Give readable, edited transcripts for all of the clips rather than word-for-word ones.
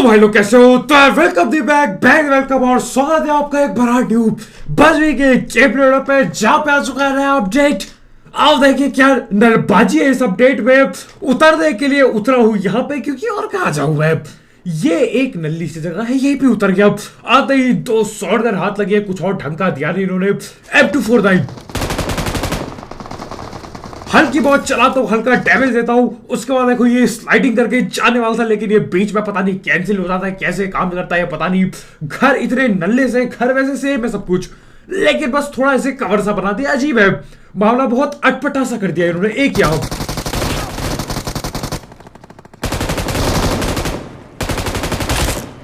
तो भाई लोग कैसे हो? तो वेलकम दी बैक वेलकम और स्वागत है आपका एक बड़ा न्यू बजवी के गेम प्ले पे, जहां पे आ चुका है नया अपडेट। आओ देखिए क्या नलबाजी है इस अपडेट में। उतरने के लिए उतरा हूं यहाँ पे, क्योंकि और कहाँ जाऊं मैं। ये एक नल्ली सी जगह है, यही पे उतर गया। आते ही दो शॉटगन हाथ लगे, कुछ और ढंग का दिया नहीं इन्होंने। M249 हल्की बहुत चलाता हूँ, हल्का डैमेज देता हूँ। उसके बाद देखो ये स्लाइडिंग करके जाने वाला था, लेकिन ये बीच में पता नहीं कैंसिल हो जाता है, कैसे काम करता है पता नहीं। घर इतने नल्ले से, घर वैसे सेम है सब कुछ, लेकिन बस थोड़ा ऐसे कवर सा बना दिया। अजीब है मामला, बहुत अटपटा सा कर दिया इन्होंने। एक क्या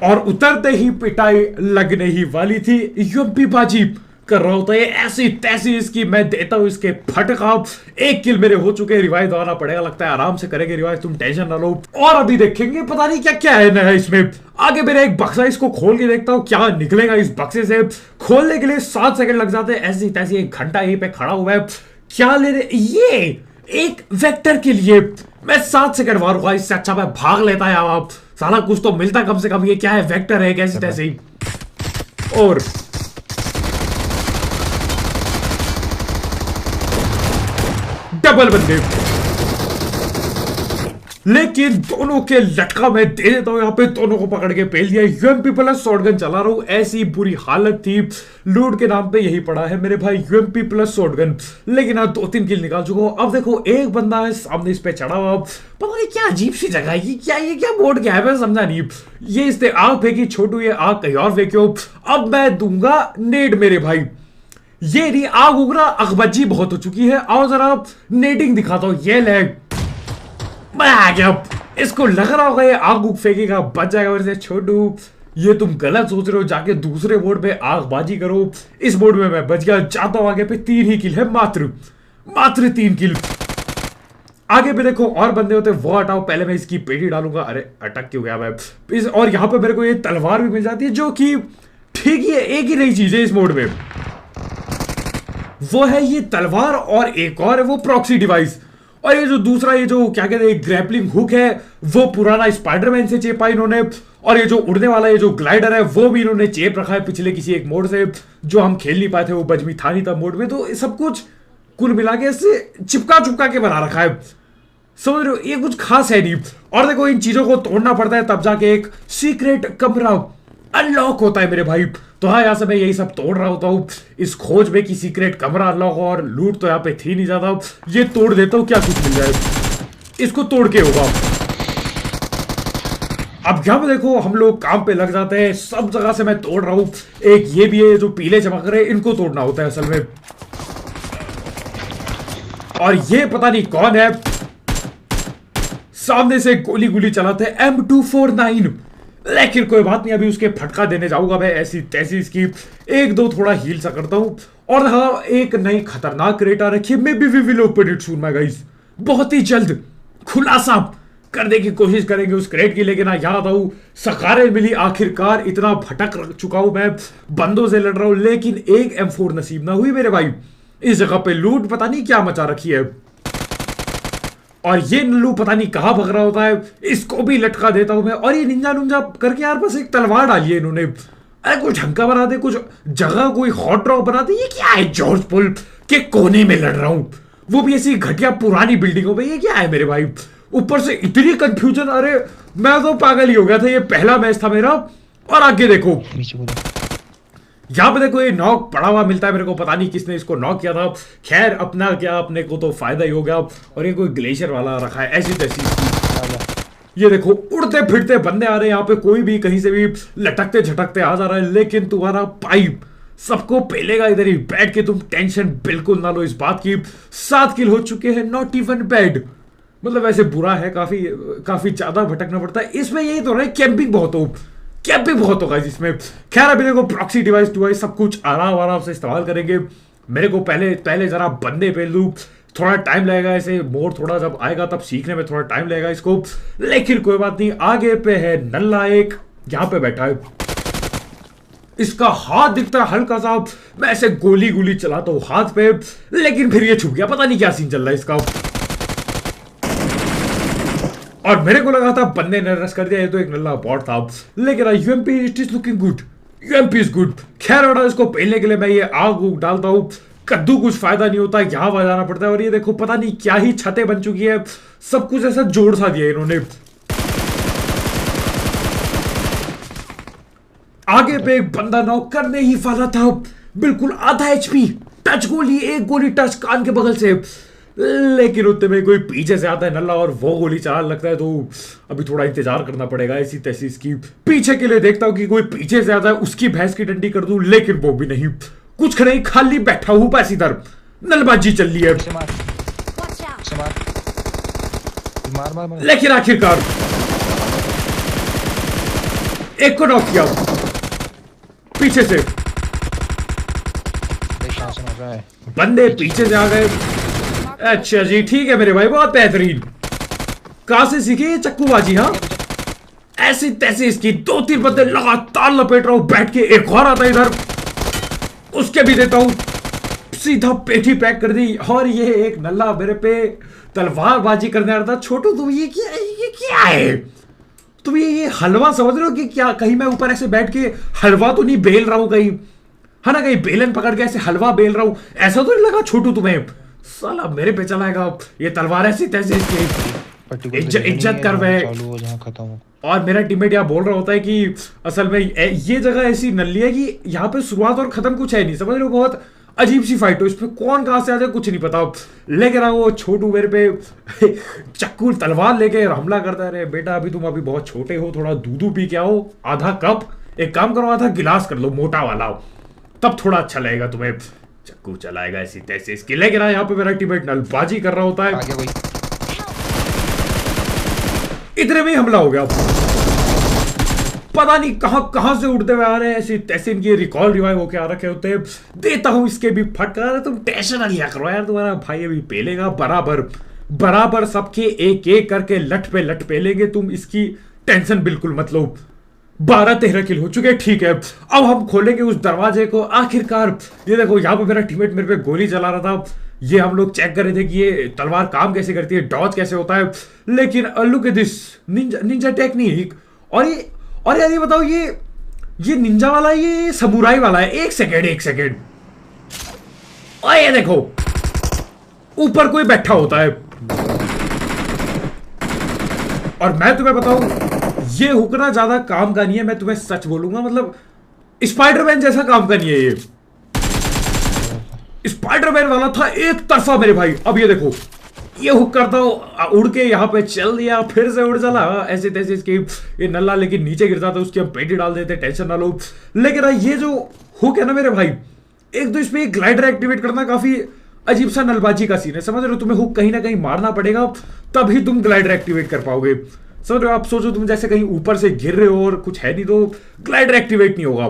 और उतरते ही पिटाई लगने ही वाली थी। यूएमपी बाजी कर रहा होता है ऐसी तैसी इसकी। मैं देता हूं इसके फटका। एक किल मेरे हो चुके हैं, रिवाइव दौराना पड़ेगा, लगता है आराम से करेंगे रिवाइव, तुम टेंशन ना लो। और अभी देखेंगे पता नहीं क्या क्या है नया इसमें। आगे मेरा एक बक्सा, इसको खोल के देखता हूं क्या निकलेगा इस बक्से से। खोलने के लिए 7 सेकंड लग जाते हैं, ऐसी तैसी 1 घंटा यहीं पे खड़ा हुआ है। क्या ले रहे ये एक वेक्टर के लिए मैं 7 सेकंड मारूंगा, इससे अच्छा मैं भाग लेता है। आप साला कुछ तो मिलता कम से कम। ये क्या है, वेक्टर है कैसी तैसे ही। और डबल बंदे, लेकिन दोनों के लटका मैं दे देता हूं। यहां पे दोनों को पकड़ के पेल दिया। यूएमपी प्लस शॉटगन चला रहा हूं, ऐसी बुरी हालत थी। लूट के नाम पे यही पड़ा है मेरे भाई, यूएमपी प्लस शॉटगन। लेकिन आज 2-3 किल निकाल चुका हूं। अब देखो एक बंदा है सामने, इस पे चढ़ा हुआ। पता नहीं क्या अजीब सी जगह है, ये क्या बोर्ड क्या है, मैं समझा नहीं। ये इसने आग फेंकी छोटू, ये आग कहीं और फेंक्यो। अब मैं दूंगा नेट मेरे भाई। ये नहीं आग उगना, अखबज्जी बहुत हो चुकी है। आओ जरा नेटिंग दिखाता हूं। ये लैग मैं आ गया। इसको लग रहा होगा ये आग उग फेंकेगा, बच जाएगा मेरे से। छोटू ये तुम गलत सोच रहे हो, जाके दूसरे बोर्ड पे आगबाजी करो। इस बोर्ड में मैं बच गया, जाता हूं आगे पे। 3 ही किल है, मात्र 3 किल। आगे पे देखो और बंदे होते, वो हटाओ। पहले मैं इसकी पेटी डालूंगा। अरे अटक क्यों गया मैं और यहाँ पे मेरे को ये तलवार भी मिल जाती है, जो कि ठीक ही है। एक ही नई चीज है इस मोड में, वो है ये तलवार। और एक और है वो प्रॉक्सी डिवाइस। और ये जो दूसरा, ये जो क्या कहते हैं ग्रैपलिंग हुक है, वो पुराना स्पाइडरमैन से चेपा इन्होंने। और ये जो उड़ने वाला ये जो ग्लाइडर है, वो भी इन्होंने चेप रखा है पिछले किसी एक मोड से, जो हम खेल नहीं पाए थे। वो बजमी था नहीं था मोड में, तो सब कुछ कुल मिला के इससे चिपका के बना रखा है। समझ रहे हो, ये कुछ खास है नहीं। और देखो इन चीजों को तोड़ना पड़ता है, तब जाके एक सीक्रेट कमरा अनलॉक होता है मेरे भाई। तो हाँ, यहां से मैं यही सब तोड़ रहा होता हूँ इस खोज में कि सीक्रेट कमरा अनलॉक। और लूट तो यहाँ पे थी नहीं ज्यादा, ये तोड़ देता हूँ, क्या कुछ मिल जाए। इसको तोड़ के होगा। अब यहां पे देखो हम लोग काम पे लग जाते हैं। सब जगह से मैं तोड़ रहा हूं। एक ये भी है जो पीले चमक रहे, इनको तोड़ना होता है असल में। और ये पता नहीं कौन है, सामने से गोली चलाते हैं M249। लेकिन कोई बात नहीं, अभी उसके फटका देने जाऊंगा मैं ऐसी तैसी इसकी। 1-2 थोड़ा हील सा करता हूं। और हाँ, एक नई खतरनाक क्रेट आ रखी है। Maybe we will open it soon my guys. बहुत ही जल्द खुलासा करने की कोशिश करेंगे उस क्रेट की। लेकिन याद आऊं, सकारे मिली आखिरकार। इतना भटक चुका हूं मैं, बंदों से लड़ रहा हूं, लेकिन एक M4 नसीब ना हुई मेरे भाई। इस जगह पे लूट पता नहीं क्या मचा रखी है। और ये नल्लू पता नहीं कहां भग रहा होता है, इसको भी लटका देता हूं मैं। और ये निंजा नुंजा करके यार बस एक तलवार डाली है इन्होंने। अरे कुछ ढंका बना दे, कुछ जगह कोई हॉट ड्रॉप बना दे। ये क्या है, जॉर्ज पुल के कोने में लड़ रहा हूं, वो भी ऐसी घटिया पुरानी बिल्डिंगों पे। ये क्या है मेरे भाई, ऊपर से इतनी कंफ्यूजन। अरे मैं तो पागल ही हो गया था। ये पहला मैच था मेरा। और आगे देखो, यहां पे देखो ये नॉक पड़ा हुआ मिलता है मेरे को, पता नहीं किसने इसको नॉक किया था। खैर अपना क्या, अपने को तो फायदा ही हो गया। और ये कोई ग्लेशियर वाला रखा है ऐसी तैसी। ये देखो उड़ते फिरते बंदे आ रहे हैं यहाँ पे, कोई भी कहीं से भी लटकते झटकते आ जा रहा है। लेकिन तुम्हारा पाइप सबको पेलेगा इधर ही बैठ के, तुम टेंशन बिल्कुल ना लो इस बात की। 7 किल हो चुके हैं, नॉट इवन बैड। मतलब वैसे बुरा है, काफी ज्यादा भटकना पड़ता है इसमें। यही तो है, कैंपिंग बहुत होगा इसमें। खैर अभी देखो प्रॉक्सी डिवाइस सब कुछ आराम से इस्तेमाल करेंगे। मेरे को पहले जरा बंदे पे लूं, थोड़ा टाइम लगेगा। ऐसे मोड थोड़ा जब आएगा तब सीखने में थोड़ा टाइम लगेगा इसको। लेकिन कोई बात नहीं। आगे पे है नल्ला एक, यहां पे बैठा है। इसका हाथ दिखता है हल्का सा। मैं ऐसे गोली चलाता हूं हाथ पे, लेकिन फिर ये छुप गया। पता नहीं क्या सीन चल रहा है इसका। और मेरे को लगा था बंदे ने रस कर दिया, ये तो एक नल्ला बॉट था। लेकिन UMP it is looking good, UMP is good. खैर बेटा इसको पहनने के लिए मैं ये आग उग डालता हूँ, कद्दू कुछ फायदा नहीं होता, यहाँ बजाना पड़ता है। और ये देखो पता नहीं क्या ही छतें बन चुकी है, सब कुछ ऐसा जोड़ सा दिया इन्होंने। आगे पे एक बंदा नॉक करने ही वाला था, बिल्कुल आधा एचपी, टच गोली, एक गोली टच कान के बगल से। लेकिन उतने में कोई पीछे से आता है नल्ला और वो गोली चलाने लगता है, तो अभी थोड़ा इंतजार करना पड़ेगा। ऐसी तैसी इसकी पीछे के लिए देखता हूँ कि कोई पीछे से आता है, उसकी भैंस की डंडी कर दूं, लेकिन वो भी नहीं, कुछ नहीं, खाली बैठा हूं बस इधर, नलबाजी चल रही है। लेकिन आखिरकार एक को नॉक किया पीछे से, बंदे पीछे से आ गए। अच्छा जी ठीक है मेरे भाई, बहुत बेहतरीन। कहां से सीखी ये चक्कूबाजी? हाँ ऐसी तैसी इसकी 2-3 बंदे लगातार लपेट रहा हूं बैठ के। एक और आता इधर, उसके भी देता हूं, सीधा पेटी पैक कर दी। और ये एक नल्ला मेरे पे तलवारबाजी करने आ रहा था। छोटू तुम ये क्या है? तुम ये हलवा समझ रहे हो कि क्या? कहीं मैं ऊपर ऐसे बैठ के हलवा तो नहीं बेल रहा हूं कहीं, है ना, कहीं बेलन पकड़ के ऐसे हलवा बेल रहा हूं, ऐसा तो नहीं लगा छोटू तुम्हें? साला मेरे पे चलाएगा ये तलवार ऐसी तैसे इसकी इज्जत कर रहे। और मेरा टीममेट यहाँ बोल रहा होता है कि असल में ये जगह ऐसी नल्ली है कि यहाँ पे शुरुआत और खत्म कुछ है नहीं, समझ रहे हो? बहुत अजीब सी फाइट हो, इसमें कौन कहां से आ जाए कुछ नहीं पता। लेके रहा वो छोटू मेरे पे चक्कू तलवार लेके हमला करता है। बेटा अभी तुम अभी बहुत छोटे हो, थोड़ा दूध पी के आओ, आधा कप, एक काम करो आधा गिलास कर लो मोटा वाला, तब थोड़ा अच्छा लगेगा तुम्हें। चक्कू चलाएगा ऐसी तैसे इसकी। लेकिन यहाँ पे मेरा टीममेट नलबाजी कर रहा होता है, इतने में हमला हो गया। पता नहीं कहां से उड़ते हुए आ रहे हैं, ऐसी तैसे इनकी रिकॉल रिवाइव होके आ रखे होते हैं। देता हूं इसके भी फटकार। तुम टेंशन ना लिया करो यार, तुम्हारा भाई अभी पेलेगा बराबर सबके एक एक करके लट पे लट पेलेंगे, तुम इसकी टेंशन बिल्कुल मत लो। 12-13 किल हो चुके, ठीक है। अब हम खोलेंगे उस दरवाजे को आखिरकार। ये देखो यहाँ पे मेरा टीममेट मेरे पे गोली चला रहा था, ये हम लोग चेक कर रहे थे कि ये तलवार काम कैसे करती है, डॉज कैसे होता है। लेकिन look at this Ninja technique. और यार ये बताओ, ये निंजा वाला, ये समुराई वाला है। एक सेकेंड और ये देखो ऊपर कोई बैठा होता है। और मैं तुम्हें बताऊं ये हुकना ज्यादा काम का नहीं है, मैं तुम्हें सच बोलूंगा, मतलब स्पाइडरमैन जैसा काम का नहीं है ये। स्पाइडरमैन वाला था एक तरफा मेरे भाई। अब ये देखो ये हुक करता हूं, उड़ के यहाँ पे चल दिया, फिर से उड़ चला ऐसे तैसे इसकी। ये नल्ला लेकिन नीचे गिरता था, उसकी हम पेटी डाल देते, टेंशन ना लो। लेकिन ये जो हुक है ना मेरे भाई, एक तो इसमें ग्लाइडर एक्टिवेट करना काफी अजीब सा नलबाजी का सीन है, समझ रहे हो? तुम्हें हुक कहीं ना कहीं मारना पड़ेगा, तभी तुम ग्लाइडर एक्टिवेट कर पाओगे, समझ रहे हो? आप सोचो तुम जैसे कहीं ऊपर से गिर रहे हो और कुछ है नहीं, तो ग्लाइडर एक्टिवेट नहीं होगा।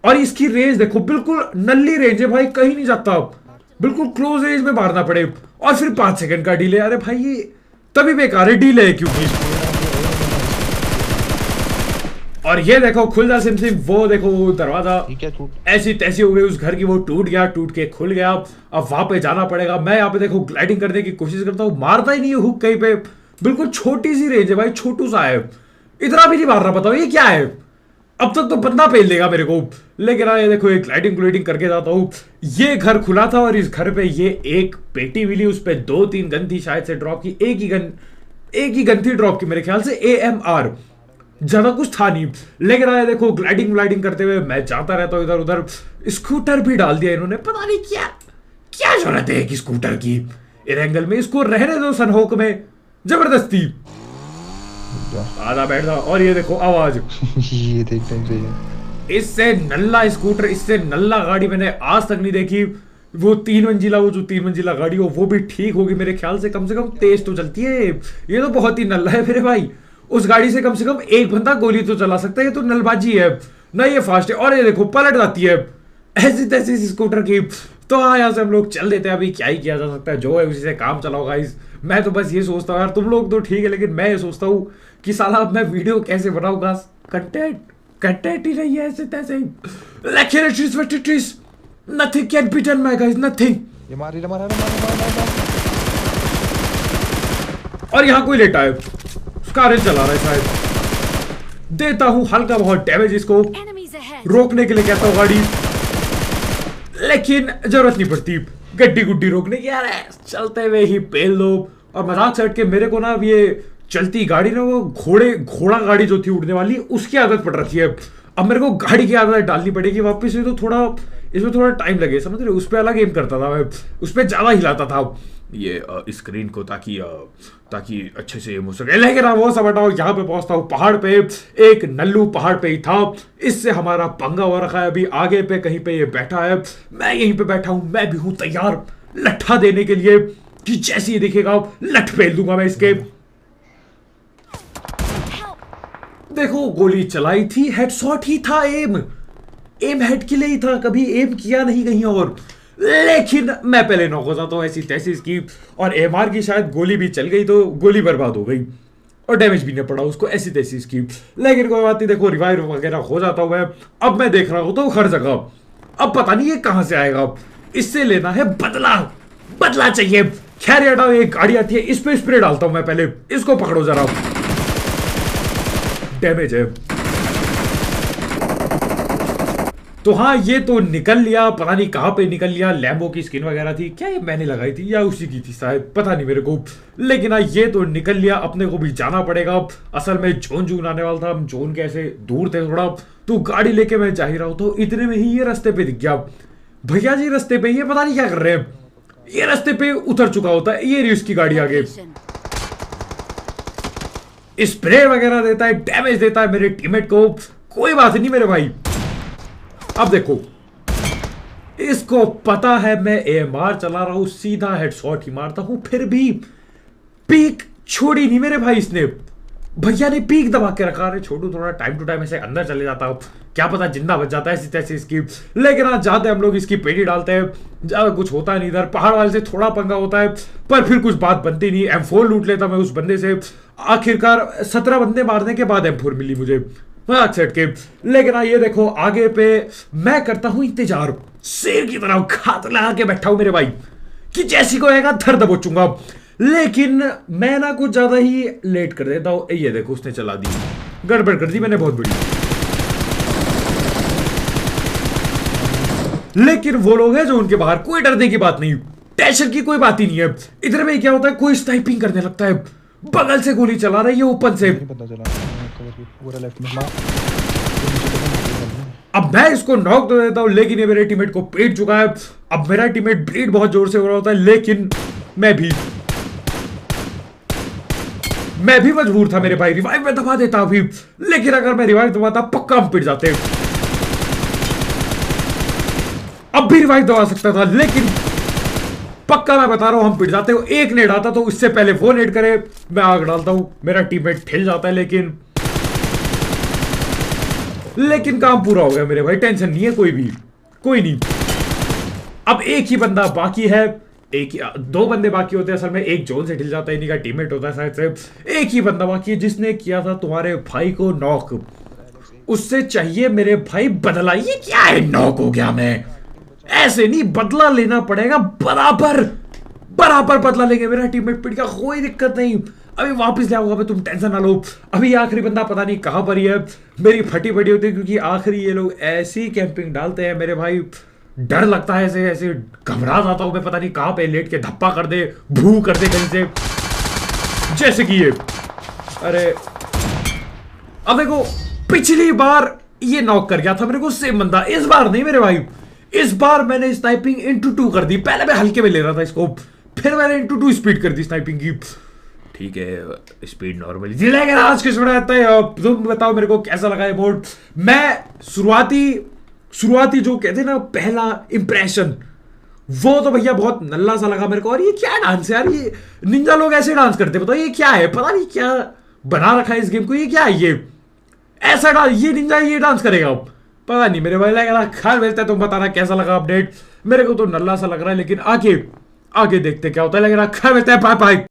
और इसकी रेंज देखो, बिल्कुल नल्ली रेंज है भाई, कहीं नहीं जाता, बिल्कुल क्लोज रेंज में मारना पड़े। और फिर 5 सेकंड का डिले। अरे भाई ये तभी बेकार है डिले, क्योंकि और ये देखो खुल जा सिम, वो देखो दरवाजा ऐसी तैसी हो गई उस घर की, वो टूट गया, टूट के खुल गया। अब वहां पे जाना पड़ेगा। मैं यहाँ पे देखो ग्लाइडिंग करने की कोशिश करता हूँ, मारता ही नहीं है हुक कहीं पे, बिल्कुल छोटी सी रेंज है भाई, छोटू सा है, इतना भी नहीं मार रहा। बताओ ये क्या है? अब तक तो बंदा पेल देगा मेरे को। लेकिन ये देखो एक ग्लाइडिंग करके जाता हूँ। ये घर खुला था और इस घर पे ये एक पेटी मिली, उस पे 2-3 गन थी शायद से ड्रॉप की, एक ही गन थी ड्रॉप की मेरे ख्याल से, AMR, ज्यादा कुछ था नहीं। लेकिन देखो ग्लाइडिंग करते हुए मैं जाता रहता हूँ इधर उधर। स्कूटर भी डाल दिया इन्होंने, पता नहीं क्या जरूरत है कि स्कूटर की इस एंगल में, इसको रहने दो सनहोक में जबरदस्ती। आधा बैठ था। और ये देखो आवाज ये देखने चाहिए। इससे नल्ला स्कूटर, इससे नल्ला गाड़ी मैंने आज तक नहीं देखी। वो 3 मंजिला, वो जो 3 मंजिला गाड़ी हो वो भी ठीक होगी मेरे ख्याल से कम तेज तो चलती है। ये तो बहुत ही नल्ला है मेरे भाई, उस गाड़ी से कम एक बंदा गोली तो चला सकता है, ये तो नलबाजी है ना, ये फास्ट है। और ये देखो पलट जाती है ऐसी तैसी स्कूटर की। तो हाँ यहाँ से हम लोग चल देते हैं, अभी क्या ही किया जा सकता है, जो है उसी से काम चलाओ गाइस। मैं तो बस ये सोचता हूँ यार, तुम लोग तो ठीक है, लेकिन मैं ये सोचता हूँ कि साला अब मैं वीडियो कैसे बनाऊंगा, कंटेंट ही नहीं है ऐसे तैसे। Nothing can be done my guys, nothing. ये मार। और यहाँ कोई लेटा है, कार चला रहा है शायद। देता हूं हल्का बहुत डैमेज इसको, रोकने के लिए कहता हूं गाड़ी, लेकिन जरूरत नहीं पड़ती गड्डी गुड्डी रोकने की यार, चलते हुए ही पेल दो। और मजाक से हट के मेरे को ना अब ये चलती गाड़ी ना, वो घोड़ा गाड़ी जो थी उड़ने वाली, उसकी आदत पड़ रखी है। अब मेरे को गाड़ी की आदत डालनी पड़ेगी वापस से, तो थोड़ा इसमें थोड़ा टाइम लगे, समझ रहे। उस पर अलग एम करता था मैं, उस पर ज्यादा हिलाता था ये स्क्रीन को, ताकि अच्छे से एम हो सके। लेकिन वो सब हटाओ, यहाँ पे पहुंचता हूँ पहाड़ पे। एक नल्लू पहाड़ पे ही था, इससे हमारा पंगा हो रखा है। अभी आगे पे कहीं पे ये बैठा है, मैं यहीं पे बैठा हूं, मैं भी हूं तैयार लट्ठा देने के लिए, कि जैसे ही दिखेगा लठ फेल दूंगा मैं इसके। देखो गोली चलाई थी, हेडशॉट ही था, एम हेड के लिए ही था, कभी एम किया नहीं कहीं और। लेकिन मैं पहले नॉक हो जाता हूं ऐसी तैसी इसकी, और एमआर की शायद गोली भी चल गई तो गोली बर्बाद हो गई और डैमेज भी नहीं पड़ा उसको, ऐसी तैसी इसकी। लेकिन कोई बात नहीं, देखो रिवाइव वगैरह हो जाता हूं मैं। अब मैं देख रहा हूं तो हर जगह, अब पता नहीं ये कहां से आएगा, इससे लेना है बदला चाहिए। खैर हटाओ, एक गाड़ी आती है, इस पे स्प्रे डालता हूं मैं पहले, इसको पकड़ो जरा, डैमेज है। तो हाँ, ये तो निकल लिया, पता नहीं कहां पे निकल लिया। लैम्बो की स्किन वगैरह थी क्या, ये मैंने लगाई थी या उसी की थी शायद, पता नहीं मेरे को। लेकिन हाँ, ये तो निकल लिया, अपने को भी जाना पड़ेगा। असल में जोन आने वाला था, हम जोन के ऐसे दूर थे थोड़ा, तो गाड़ी लेके मैं जा ही रहा हूं, तो इतने में ही ये रास्ते पे दिख गया। भैया जी रास्ते पे, ये पता नहीं क्या कर रहे हैं, ये रास्ते पे उतर चुका होता है। ये रही उसकी गाड़ी आगे, स्प्रे वगैरह देता है, डैमेज देता है मेरे टीममेट को। कोई बात नहीं मेरे भाई, अब देखो इसको पता है मैं एएमआर चला रहा हूं, सीधा हेडशॉट ही मारता हूं, फिर भी पीक छोड़ी नहीं मेरे भाई इसने। भैया ने पीक दबा के रखा है। छोटू थोड़ा टाइम टू टाइम ऐसे अंदर चले जाता हूं, क्या पता जिंदा बच जाता है ऐसी तैसी इसकी। लेकिन आज जाते हम लोग इसकी पेटी डालते हैं, ज्यादा कुछ होता नहीं इधर। पहाड़ वाले से थोड़ा पंगा होता है, पर फिर कुछ बात बनती नहीं। M4 लूट लेता मैं उस बंदे से, आखिरकार 17 बंदे मारने के बाद M4 मिली मुझे सेट के। लेकिन ये देखो आगे पे मैं करता हूं इंतजार, शेर की तरह खात लगा के बैठा हूं मेरे भाई, कि जैसी को आएगा धर दबोचूंगा। लेकिन मैं ना कुछ ज्यादा ही लेट कर देता हूं। ये देखो उसने चला दी, गड़बड़ कर दी मैंने बहुत बड़ी। लेकिन वो लोग हैं जो उनके बाहर, कोई डरने की बात नहीं, टेंशन की कोई बात ही नहीं है। इधर में क्या होता है, कोई स्नाइपिंग करने लगता है, बगल से गोली चला रही है ओपन से। पता चला पूरा लेफ्ट में। अब मैं इसको नॉक तो देता हूं, लेकिन ये मेरे टीममेट को पीट चुका है। अब मेरा टीममेट ब्लीड बहुत जोर से हो रहा होता है, लेकिन मैं भी मजबूर था मेरे भाई, रिवाइव में दबा देता अभी। लेकिन अगर मैं रिवाइव दबाता पक्का हम पिट जाते, अब भी रिवाइव दबा सकता था, लेकिन पक्का मैं बता रहा हूं हम पिट जाते हो। एक नेट आता तो इससे पहले वो नेट करे, मैं आग डालता हूं, मेरा टीममेट ठिल जाता है। लेकिन काम पूरा हो गया मेरे भाई, टेंशन नहीं है कोई नहीं। अब एक ही बंदा बाकी है, दो बंदे बाकी होते हैं असल में, एक जोन से ढिल जाता है, इन्हीं का टीममेट होता है शायद से। एक ही बंदा बाकी है जिसने किया था तुम्हारे भाई को नॉक, उससे चाहिए मेरे भाई बदला। ये क्या है, नॉक हो गया मैं, ऐसे नहीं, बदला लेना पड़ेगा, बराबर बदला लेंगे। मेरा टीममेट पिट गया, कोई दिक्कत नहीं, अभी वापस ले आऊंगा, तुम टेंशन ना लो। अभी आखिरी बंदा पता नहीं कहां पर ही है, मेरी फटी फटी होती है, क्योंकि आखिरी ये लोग ऐसी कैंपिंग डालते हैं मेरे भाई, डर लगता है, ऐसे घबरा जाता हूं मैं, पता नहीं कहां पे लेट के धप्पा कर दे, भू कर दे कहीं से, जैसे कि ये। अरे अब देखो, पिछली बार ये नॉक कर गया था मेरे को सेम बंदा, इस बार नहीं मेरे भाई, इस बार मैंने स्नाइपिंग इंटू 2 कर दी। पहले मैं हल्के में ले रहा था इसको, फिर मैंने इंटू 2 स्पीड कर दी स्नाइपिंग की। ठीक है, स्पीड नॉर्मली थी, लेकिन आज किस आता है। तुम बताओ मेरे को कैसा लगा ये मोड। मैं शुरुआती जो कहते हैं ना, पहला इंप्रेशन, वो तो भैया बहुत नल्ला सा लगा मेरे को। और ये क्या डांस है यार, ये निंजा लोग ऐसे डांस करते, बताओ ये क्या है, पता नहीं क्या बना रखा है इस गेम को, ये क्या है, ये ऐसा डांस, ये निंजा ये डांस करेगा, पता नहीं मेरे भाई। लगा खैर मिलता है, तुम बताना कैसा लगा अपडेट। मेरे को तो नल्ला सा लग रहा है, लेकिन आगे देखते क्या होता है। लग रहा खैर मिलता है, बाय बाय।